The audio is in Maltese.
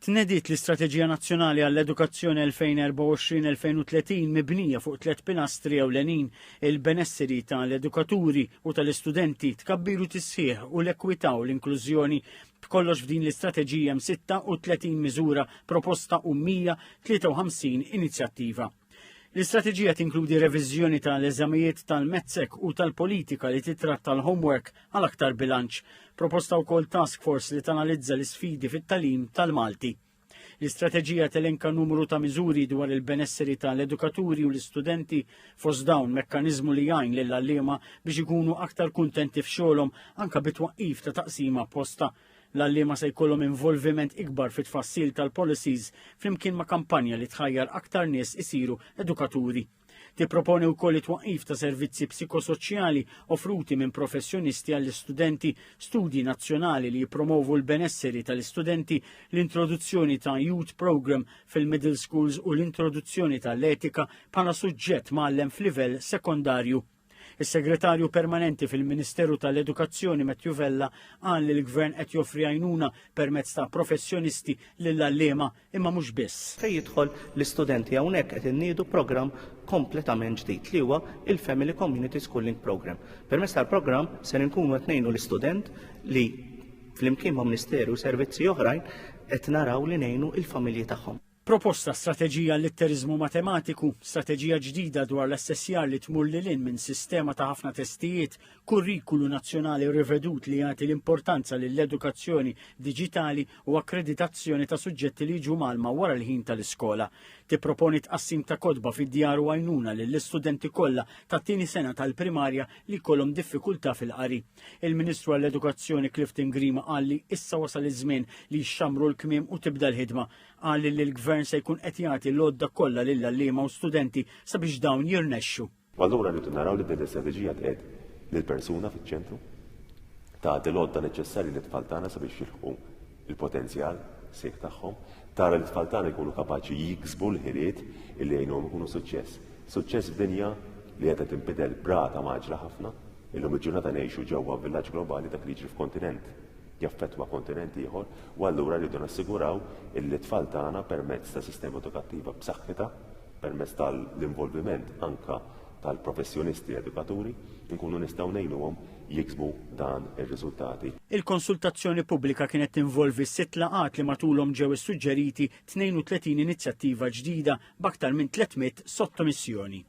Tnediet l-Istrateġija Nazzjonali għall-Edukazzjoni 2024-2030 mibnija fuq 3 pilastri ewlenin: il-benesseri tal-edukaturi u tal-istudenti, tkabbiru tisħiħ u l-ekwità u l-inklużjoni. B'kollox f'din l-istrateġija 36 miżura proposta u 153 inizjattiva. L-istrateġija tinkludi reviżjoni tal-eżamijiet tal-mezzek u tal-politika li titratta l-homework għal aktar bilanċ. Proposta wkoll task force li tanalizza l-isfidi fit-tagħlim tal-Malti. L-istrateġija telenka numru ta' miżuri dwar il-benesseri tal-edukaturi u l-istudenti, fost dawn mekkaniżmu li jgħin lill-għalliema biex ikunu aktar kuntenti f'xogħolhom anke bit-twaqqif ta' taqsima apposta. L-għalliema se jkollhom involviment ikbar fit-tfassil tal-policies flimkien ma' kampanja li tħajjar aktar nies isiru edukaturi. Tipproponi wkoll it-twaqqif ta' servizzi psikosoċjali offruti minn professjonisti għall-istudenti, studji nazzjonali li jippromovu l-benesseri tal-istudenti, l-introduzzjoni ta' youth program fil-middle schools u l-introduzzjoni tal-etika bħala suġġett mgħallem f'livell sekondarju. Is-Segretarju Permanenti fil-Ministeru tal-Edukazzjoni Matthew Vella qal li l-Gvern qed joffri għajnuna permezz ta' professjonisti lill-għalliema imma mhux biss. Fejn jidħol l-istudenti hawnhekk qed inniedu programm kompletament ġdid li huwa il-Family Community Schooling Program. Permezz tal-programm se nkunu qed ngħinu l-istudent li flimkien ma' Ministeru u servizzi oħrajn qed naraw li ngħinu il-familji tagħhom. Proposta strateġija l-litterizmu matematiku, strateġija ġdida dwar l-assessjar li tmur lil minn sistema ta' ħafna testijiet, kurrikulu nazzjonali rivedut li jagħti l-importanza lill-edukazzjoni diġitali u akkreditazzjoni ta' suġġetti li jiġu malma wara l-ħin tal-iskola. Tipproponi tqassim ta' kodba fid-djar u għajnuna lill-istudenti kollha ta' tieni sena tal-primarja li jkollhom diffikultà fil-qari. Il-Ministru għall-Edukazzjoni Clifton Grima qal li issa wasal iż-żmien li jxammru l-kmiem u tibda l-ħidma. Qal li l-Gvern se jkun qed jagħti l-għodda kollha lill-għalliema u studenti sabiex dawn jirnexxu. Allura rridu naraw li din l-istrateġija tqiegħed lill-persuna fiċ-ċentru, tagħti l-għodda neċessarji li tfal tagħna sabiex jilħqu il-potenzjal sejħ tagħhom, tara li tfal tagħna jkunu kapaċi jiksbu l-ħiliet illi jgħinhom ikunu suċċess. Suċċess f'dinja li qiegħda tinbidel brata maġla ħafna, illum il-ġurnata ngħixu ġewwa villaġġ globali dak li jiġri f'kontinent jaffettwa kontinent ieħor, u allura rridu nassiguraw illi t-tfal tagħna permezz ta' sistema edukattiva b'saħħitha, permezz tal-involviment anke tal-professjonisti edukaturi, nkunu nistgħu ngħinuhom jiksbu dan ir-riżultati. Il-konsultazzjoni pubblika kienet tinvolvi 6 laqgħat li matulhom ġew issuġġeriti 32 inizjattiva ġdida b'aktar minn 300 sottomissjoni.